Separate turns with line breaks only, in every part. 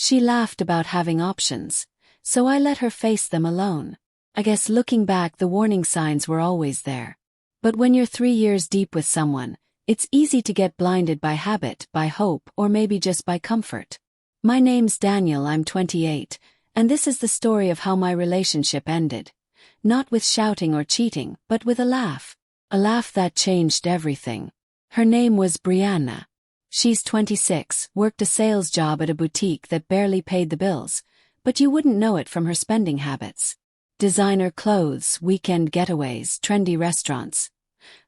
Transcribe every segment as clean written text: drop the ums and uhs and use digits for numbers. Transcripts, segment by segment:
She laughed about having options, so I let her face them alone. I guess looking back, the warning signs were always there. But when you're 3 years deep with someone, it's easy to get blinded by habit, by hope, or maybe just by comfort. My name's Daniel, I'm 28, and this is the story of how my relationship ended. Not with shouting or cheating, but with a laugh. A laugh that changed everything. Her name was Brianna. She's 26, worked a sales job at a boutique that barely paid the bills, but you wouldn't know it from her spending habits. Designer clothes, weekend getaways, trendy restaurants.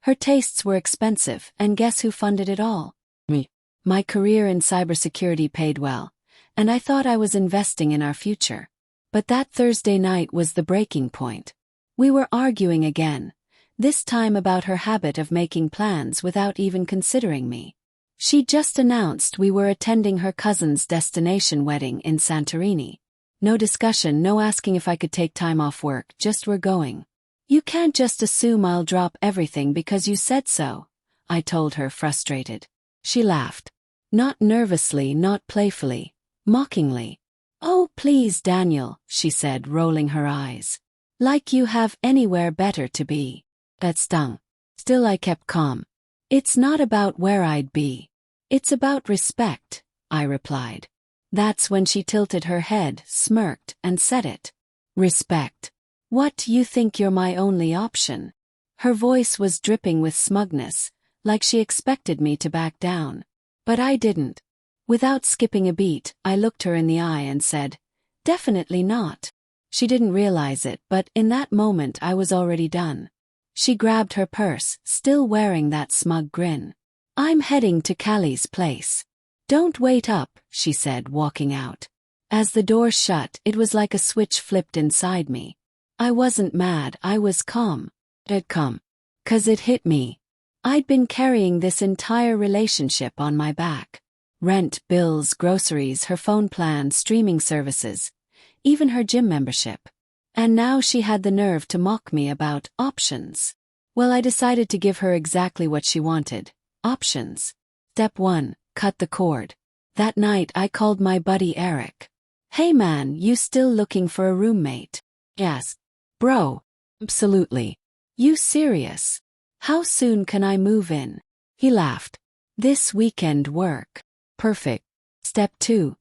Her tastes were expensive, and guess who funded it all? Me. My career in cybersecurity paid well, and I thought I was investing in our future. But that Thursday night was the breaking point. We were arguing again, this time about her habit of making plans without even considering me. She just announced we were attending her cousin's destination wedding in Santorini. No discussion, no asking if I could take time off work, just we're going. You can't just assume I'll drop everything because you said so, I told her, frustrated. She laughed. Not nervously, not playfully, mockingly. Oh, please, Daniel, she said, rolling her eyes. Like you have anywhere better to be. That stung. Still I kept calm. It's not about where I'd be. It's about respect, I replied. That's when she tilted her head, smirked, and said it. Respect. What, you think you're my only option? Her voice was dripping with smugness, like she expected me to back down. But I didn't. Without skipping a beat, I looked her in the eye and said, definitely not. She didn't realize it, but in that moment I was already done. She grabbed her purse, still wearing that smug grin. I'm heading to Callie's place. Don't wait up, she said, walking out. As the door shut, it was like a switch flipped inside me. I wasn't mad, I was calm. It'd come. 'Cause it hit me. I'd been carrying this entire relationship on my back. Rent, bills, groceries, her phone plan, streaming services, even her gym membership. And now she had the nerve to mock me about options. Well, I decided to give her exactly what she wanted. Options. Step 1, cut the cord. That night I called my buddy Eric. Hey man, you still looking for a roommate? Yes. Bro. Absolutely. You serious? How soon can I move in? He laughed. This weekend work. Perfect. Step 2.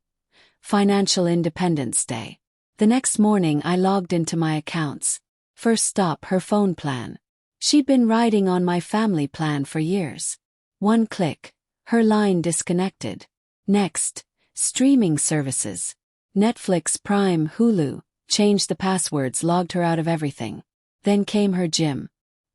Financial Independence Day. The next morning I logged into my accounts. First stop, her phone plan. She'd been riding on my family plan for years. One click, her line disconnected. Next, streaming services. Netflix, Prime, Hulu. Changed the passwords, logged her out of everything. Then came her gym.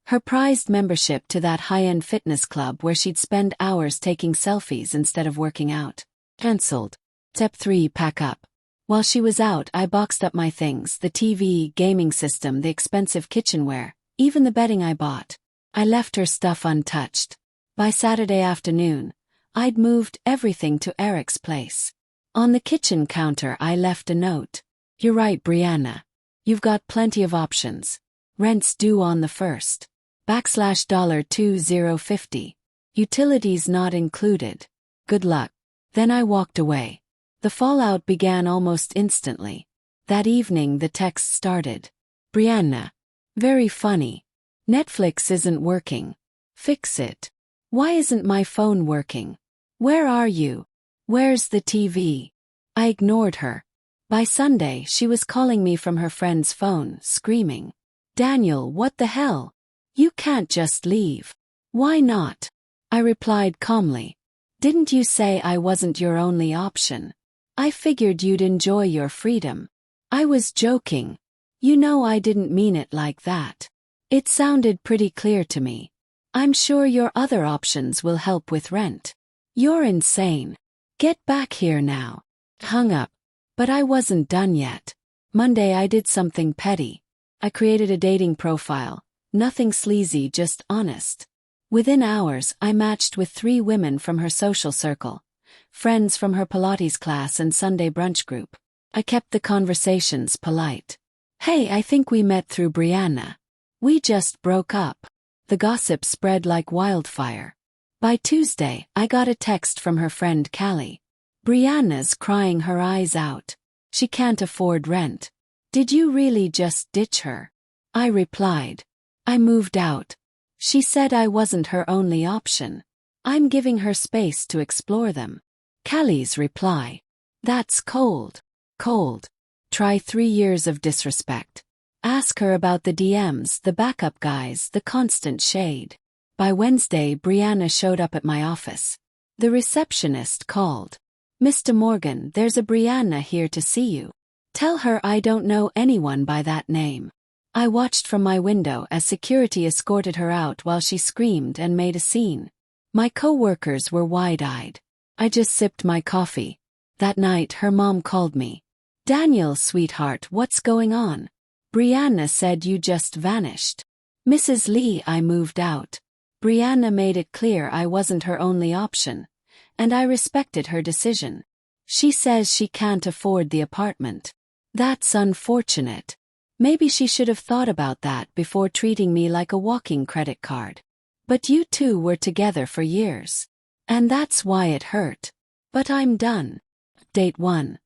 Her prized membership to that high-end fitness club where she'd spend hours taking selfies instead of working out. Cancelled. Step 3, pack up. While she was out, I boxed up my things, the TV, gaming system, the expensive kitchenware, even the bedding I bought. I left her stuff untouched. By Saturday afternoon, I'd moved everything to Eric's place. On the kitchen counter I left a note. You're right, Brianna. You've got plenty of options. Rent's due on the 1st. $2050. Utilities not included. Good luck. Then I walked away. The fallout began almost instantly. That evening the text started. Brianna. Very funny. Netflix isn't working. Fix it. Why isn't my phone working? Where are you? Where's the TV? I ignored her. By Sunday she was calling me from her friend's phone, screaming. Daniel, what the hell? You can't just leave. Why not? I replied calmly. Didn't you say I wasn't your only option? I figured you'd enjoy your freedom. I was joking. You know I didn't mean it like that. It sounded pretty clear to me. I'm sure your other options will help with rent. You're insane. Get back here now. Hung up. But I wasn't done yet. Monday I did something petty. I created a dating profile. Nothing sleazy, just honest. Within hours I matched with 3 women from her social circle. Friends from her Pilates class and Sunday brunch group. I kept the conversations polite. Hey, I think we met through Brianna. We just broke up. The gossip spread like wildfire. By Tuesday, I got a text from her friend Callie. Brianna's crying her eyes out. She can't afford rent. Did you really just ditch her? I replied. I moved out. She said I wasn't her only option. I'm giving her space to explore them. Callie's reply. That's cold. Cold. Try 3 years of disrespect. Ask her about the DMs, the backup guys, the constant shade. By Wednesday, Brianna showed up at my office. The receptionist called. Mr. Morgan, there's a Brianna here to see you. Tell her I don't know anyone by that name. I watched from my window as security escorted her out while she screamed and made a scene. My co-workers were wide-eyed. I just sipped my coffee. That night, her mom called me. Daniel, sweetheart, what's going on? Brianna said you just vanished. Mrs. Lee, I moved out. Brianna made it clear I wasn't her only option, and I respected her decision. She says she can't afford the apartment. That's unfortunate. Maybe she should have thought about that before treating me like a walking credit card. But you two were together for years. And that's why it hurt. But I'm done. Date 1.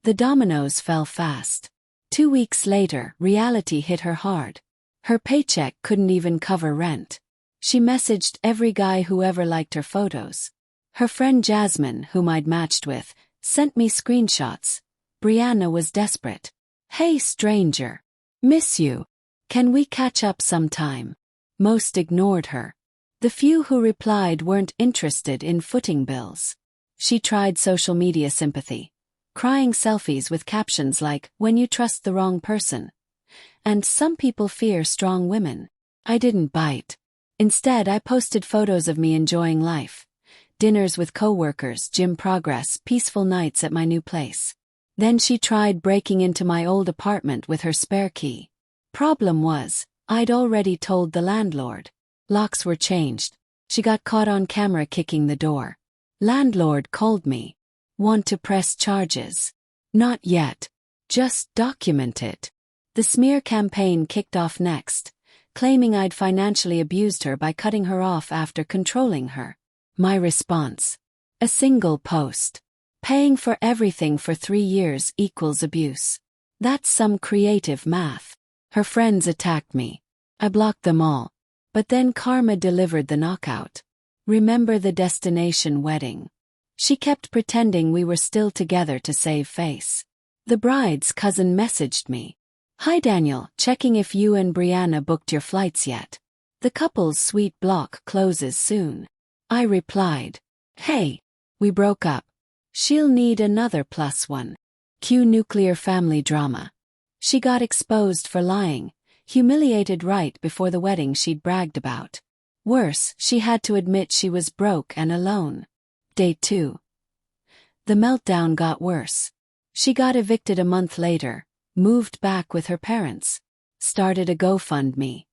The dominoes fell fast. 2 weeks later, reality hit her hard. Her paycheck couldn't even cover rent. She messaged every guy who ever liked her photos. Her friend Jasmine, whom I'd matched with, sent me screenshots. Brianna was desperate. Hey stranger. Miss you. Can we catch up sometime? Most ignored her. The few who replied weren't interested in footing bills. She tried social media sympathy. Crying selfies with captions like, when you trust the wrong person. And some people fear strong women. I didn't bite. Instead, I posted photos of me enjoying life. Dinners with coworkers, gym progress, peaceful nights at my new place. Then she tried breaking into my old apartment with her spare key. Problem was, I'd already told the landlord. Locks were changed. She got caught on camera kicking the door. Landlord called me. Want to press charges? Not yet. Just document it. The smear campaign kicked off next, claiming I'd financially abused her by cutting her off after controlling her. My response. A single post. Paying for everything for 3 years equals abuse. That's some creative math. Her friends attacked me. I blocked them all. But then karma delivered the knockout. Remember the destination wedding. She kept pretending we were still together to save face. The bride's cousin messaged me. Hi Daniel, checking if you and Brianna booked your flights yet. The couple's suite block closes soon. I replied. Hey, we broke up. She'll need another +1. Cue nuclear family drama. She got exposed for lying, humiliated right before the wedding she'd bragged about. Worse, she had to admit she was broke and alone. Day 2. The meltdown got worse. She got evicted a month later, moved back with her parents, started a GoFundMe.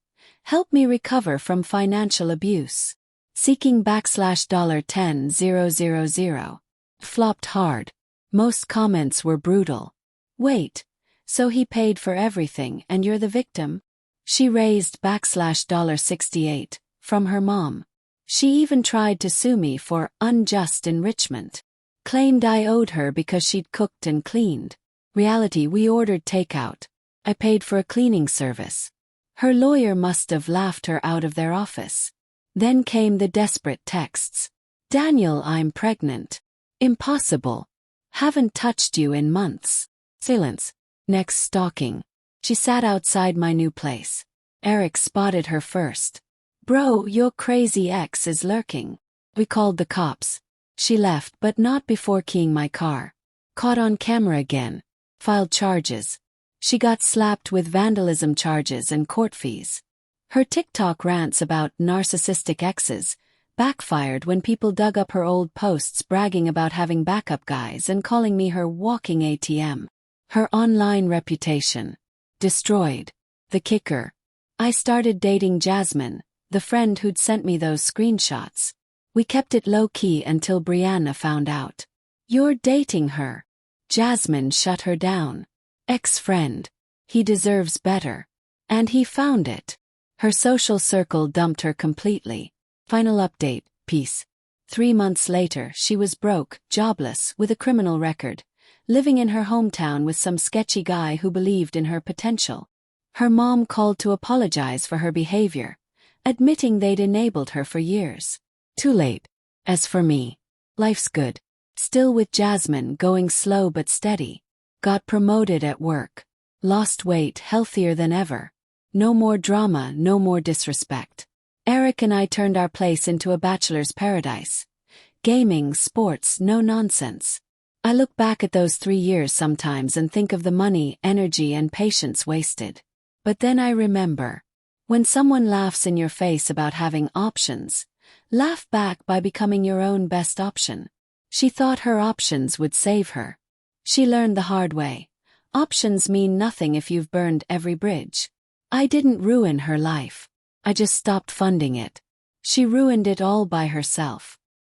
Help me recover from financial abuse. Seeking $10,000. Flopped hard. Most comments were brutal. Wait, so he paid for everything and you're the victim? She raised $68 from her mom. She even tried to sue me for unjust enrichment. Claimed I owed her because she'd cooked and cleaned. Reality, we ordered takeout. I paid for a cleaning service. Her lawyer must have laughed her out of their office. Then came the desperate texts. Daniel, I'm pregnant. Impossible. Haven't touched you in months. Silence. Next stalking. She sat outside my new place. Eric spotted her first. Bro, your crazy ex is lurking. We called the cops. She left, but not before keying my car. Caught on camera again. Filed charges. She got slapped with vandalism charges and court fees. Her TikTok rants about narcissistic exes backfired when people dug up her old posts bragging about having backup guys and calling me her walking ATM. Her online reputation. Destroyed. The kicker. I started dating Jasmine, the friend who'd sent me those screenshots. We kept it low-key until Brianna found out. You're dating her. Jasmine shut her down. Ex-friend. He deserves better. And he found it. Her social circle dumped her completely. Final update, peace. 3 months later, she was broke, jobless, with a criminal record, living in her hometown with some sketchy guy who believed in her potential. Her mom called to apologize for her behavior, admitting they'd enabled her for years. Too late. As for me, life's good. Still with Jasmine, going slow but steady. Got promoted at work. Lost weight, healthier than ever. No more drama, no more disrespect. Eric and I turned our place into a bachelor's paradise. Gaming, sports, no nonsense. I look back at those 3 years sometimes and think of the money, energy, and patience wasted. But then I remember, when someone laughs in your face about having options, laugh back by becoming your own best option. She thought her options would save her. She learned the hard way. Options mean nothing if you've burned every bridge. I didn't ruin her life. I just stopped funding it. She ruined it all by herself.